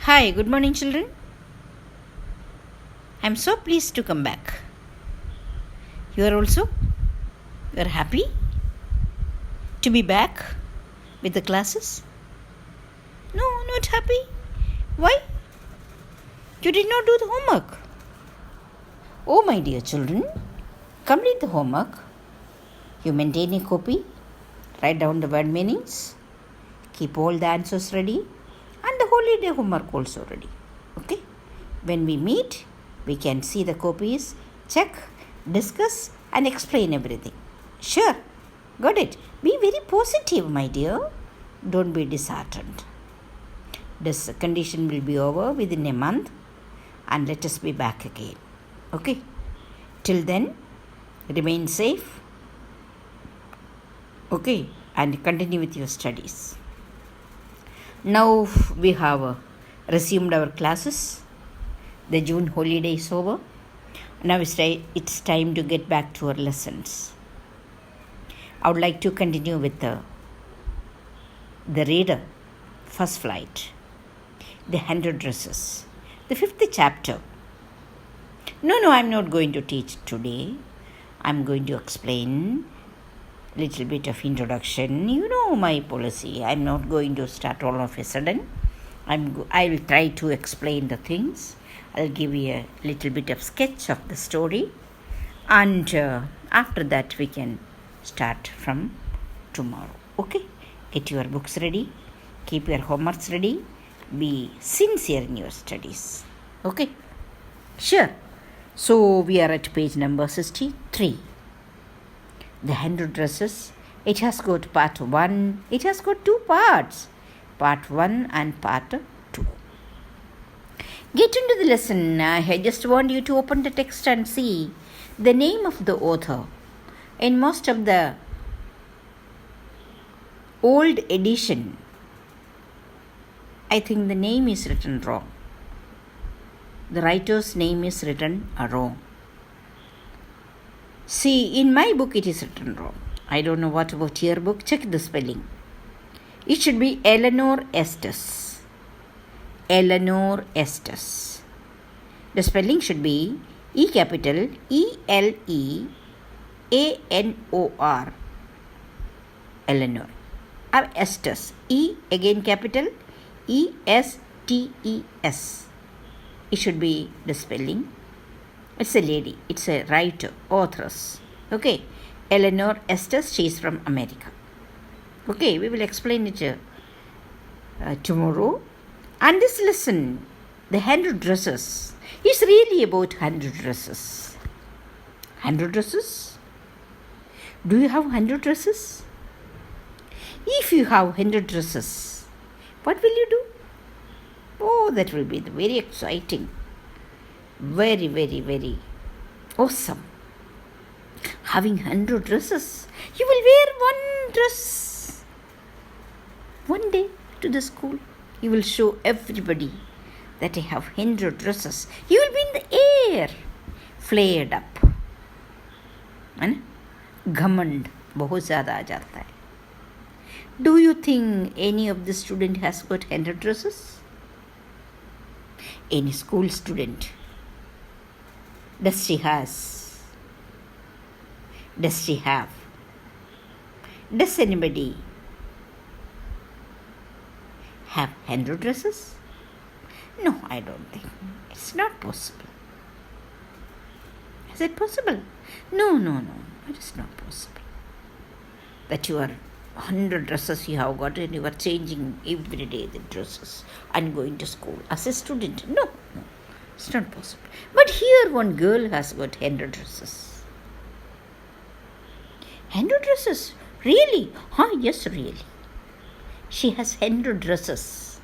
Hi, good morning, children. I'm so pleased to come back. You are also? You are happy to be back with the classes? No, not happy. Why? You did not do the homework. Oh, my dear children, complete the homework. You maintain a copy, write down the word meanings, keep all the answers ready, and the holiday homework also ready. Okay? When we meet, we can see the copies, check, discuss, and explain everything. Sure, got it. Be very positive, my dear. Don't be disheartened. This condition will be over within a month, and let us be back again. Okay? Till then, remain safe. Okay? And continue with your studies. Now we have resumed our classes. The June holiday is over. Now it's time to get back to our lessons. I would like to continue with the reader, first flight, the 100 dresses, the 5th chapter. No, I'm not going to teach today. I'm going to explain a little bit of introduction. You know my policy. I'm not going to start all of a sudden. I will try to explain the things. I'll give you a little bit of sketch of the story, and after that we can start from tomorrow. Okay? Get your books ready, keep your homeworks ready, be sincere in your studies. Okay? Sure. So we are at page number 63. The 100 dresses. It has got part 1. It has got 2 parts. Part 1 and part 2. Get into the lesson. I just want you to open the text and see the name of the author. In most of the old edition, I think the name is written wrong. The writer's name is written wrong. See, in my book it is written wrong. I don't know what about your book. Check the spelling. It should be Eleanor Estes. Eleanor Estes. The spelling should be E capital ELEANOR. Eleanor. Or Estes. E again capital ESTES. It should be the spelling. It's a lady. It's a writer, authoress. Okay. Eleanor Estes. She is from America. Okay, we will explain it tomorrow. And this lesson, the 100 dresses, is really about 100 dresses. 100 dresses? Do you have 100 dresses? If you have 100 dresses, what will you do? Oh, that will be very exciting. Very, very, very awesome. Having 100 dresses, you will wear one dress. One day to the school, you will show everybody that I have 100 dresses. You will be in the air, flared up. है ना? घमंड बहुत ज़्यादा आ जाता है. Do you think any of the student has got 100 dresses? Any school student? Does she has? Does she have? Does anybody have 100 dresses? No, I don't think. It's not possible. Is it possible? No. It is not possible. That you are 100 dresses you have got and you are changing every day the dresses and going to school as a student. No. It's not possible. But here one girl has got 100 dresses. 100 dresses? Really? Yes, really. She has 100 dresses.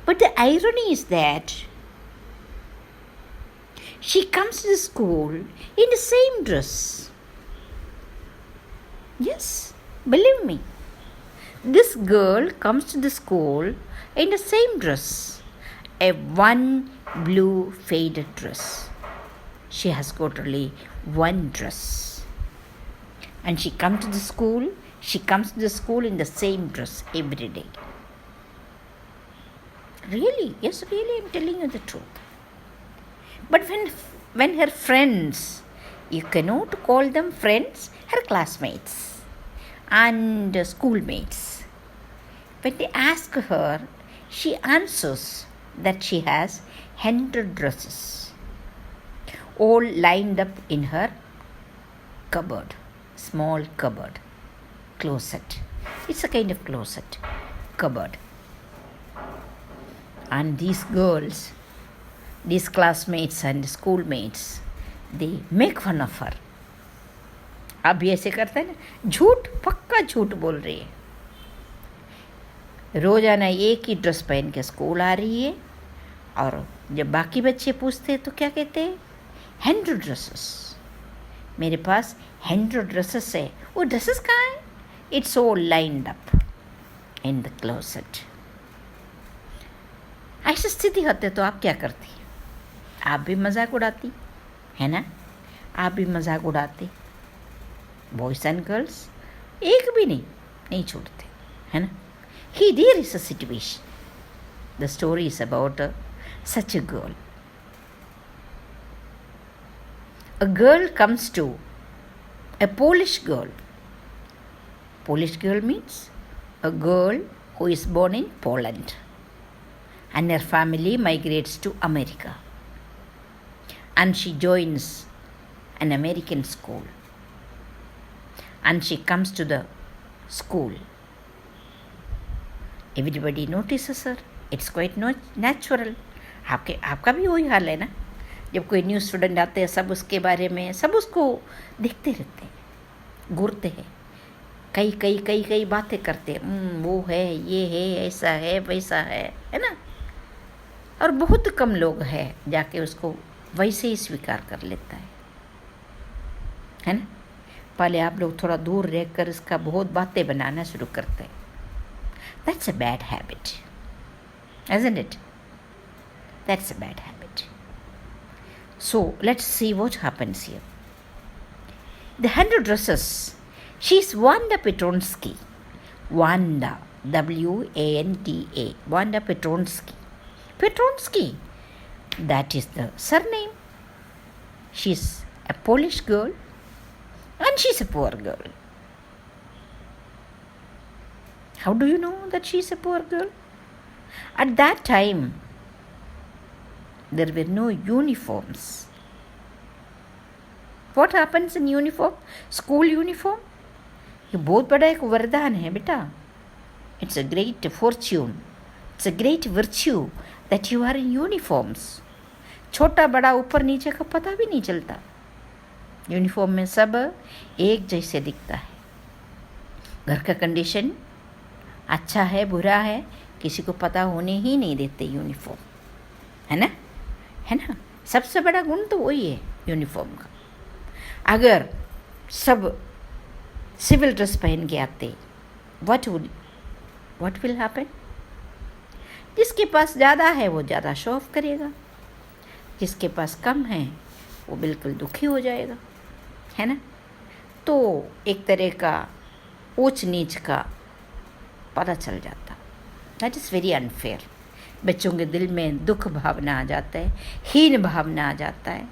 But the irony is that she comes to the school in the same dress. Yes, believe me. This girl comes to the school in the same dress. A one blue faded dress. She has got only one dress. And she comes to the school in the same dress every day. Really? Yes, really, I'm telling you the truth. But when her friends, you cannot call them friends, her classmates and schoolmates, when they ask her, she answers that she has 100 dresses, all lined up in her cupboard, small cupboard, closet. It's a kind of closet, cupboard. And these girls, these classmates and schoolmates, they make fun of her. आप भी ऐसे करते हैं ना, झूठ, पक्का झूठ बोल रही है, रोजाना एक ही ड्रेस पहन के स्कूल आ रही है, और जब बाकी बच्चे पूछते हैं तो क्या कहते हैं, 100 ड्रेसेस, मेरे पास 100 ड्रेसेस है. वो ड्रेसेस कहाँ हैं? It's all lined up in the closet. ऐसी स्थिति होते तो आप क्या करती? आप भी मजाक उड़ाती, है ना? आप भी मजाक उड़ाते. बॉयज एंड गर्ल्स एक भी नहीं छोड़ते, है ना? Here is a situation. The story is about such a girl. A girl comes to a Polish girl. Polish girl means a girl who is born in Poland, and her family migrates to America, and she joins an American school, and she comes to the school. Everybody notices her. It's quite natural. आपका भी वही हाल है ना? जब कोई new student आते हैं, सब उसके बारे में, सब उसको देखते रहते हैं, घूरते हैं, कई बातें करते हैं, वो है, ये है, ऐसा है, वैसा है ना? और बहुत कम लोग हैं जाके उसको वैसे ही स्वीकार कर लेता है ना? पहले आप लोग थोड़ा दूर रहकर इसका बहुत बातें बनाना शुरू करते हैं. That's a bad habit, isn't it? That's a bad habit. So let's see what happens here. The 100 dresses. She's Wanda Petronsky. Wanda, W-A-N-D-A. Wanda Petronsky. Petronsky, that is the surname. She's a Polish girl, and she's a poor girl. How do you know that she's a poor girl? At that time, there were no uniforms. What happens in uniform? School uniform? ये बहुत बड़ा एक वरदान है बेटा. It's a great fortune. It's a great virtue that you are in uniforms. छोटा बड़ा ऊपर नीचे का पता भी नहीं चलता. यूनिफॉर्म में सब एक जैसे दिखता है. घर का कंडीशन अच्छा है बुरा है किसी को पता होने ही नहीं देते यूनिफॉर्म, है ना? सबसे बड़ा गुण तो वही है यूनिफॉर्म का. अगर सब सिविल ड्रेस पहन के आते, व्हाट विल हैपन? जिसके पास ज़्यादा है वो ज़्यादा शो ऑफ करेगा, जिसके पास कम है वो बिल्कुल दुखी हो जाएगा, है ना? तो एक तरह का ऊंच नीच का पता चल जाता. That is very unfair. बच्चों के दिल में दुख भावना आ जाता है, हीन भावना आ जाता है,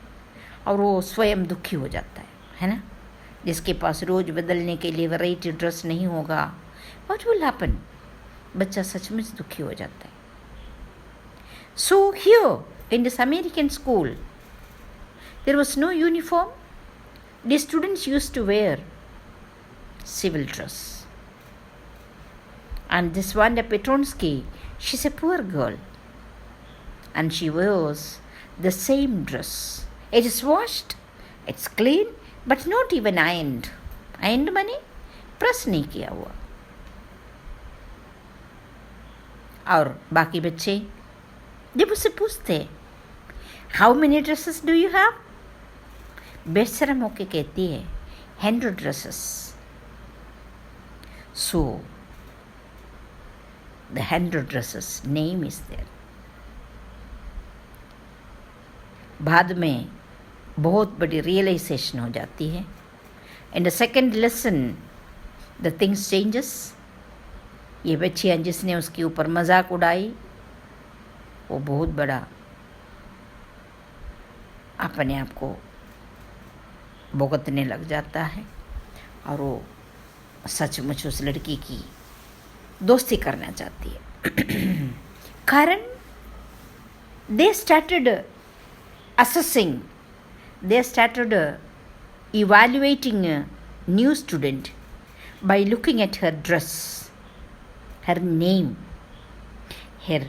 और वो स्वयं दुखी हो जाता है ना? जिसके पास रोज़ बदलने के लिए वैरायटी ड्रेस नहीं होगा, व्हाट विल हैपन? बच्चा सचमुच दुखी हो जाता है. So here in this American school there was no uniform. The students used to wear civil dress. And this Wanda Petronsky, she's a poor girl, and she wears the same dress. It is washed, it's clean, but not even ironed. Ironed माने press नहीं किया हुआ. और बाकी बच्चे जब उससे पूछते, How many dresses do you have? बेशरम होके कहती है 100 dresses. So the 100 dresses name is there. बाद में बहुत बड़ी रियलाइजेशन हो जाती है. In the second lesson the things changes. ये बच्चियाँ जिसने उसके ऊपर मजाक उड़ाई वो बहुत बड़ा अपने आप को भुगतने लग जाता है और वो सचमुच उस लड़की की दोस्ती करना चाहती है। कारण they started assessing, they started evaluating a new student by looking at her dress, her name, her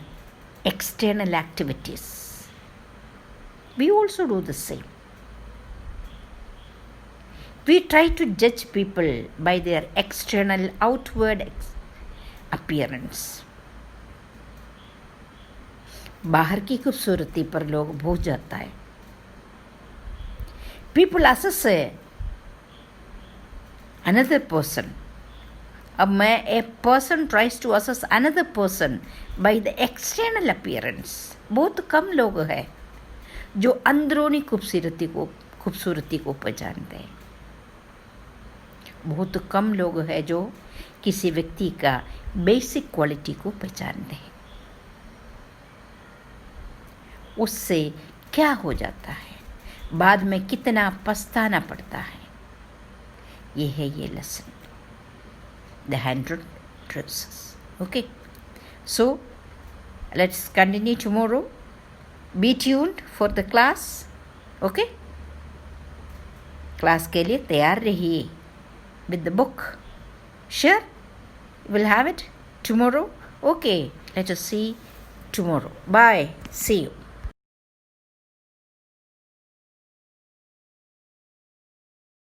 external activities. We also do the same. We try to judge people by their external, outward appearance. बाहर की खूबसूरती पर लोग भूल जाता है. People assess another person. अब मैं a person tries to assess another person by the external appearance. बहुत कम लोग हैं जो अंदरूनी खूबसूरती को पहचानते हैं. बहुत कम लोग हैं जो किसी व्यक्ति का बेसिक क्वालिटी को पहचानते हैं. उससे क्या हो जाता है, बाद में कितना पछताना पड़ता है. ये है ये lesson, the 100 dresses. Okay, so let's continue tomorrow. Be tuned for the class. Okay, class के लिए तैयार रहिए with the book. Sure, we'll have it tomorrow. Okay, let us see tomorrow. Bye, see you.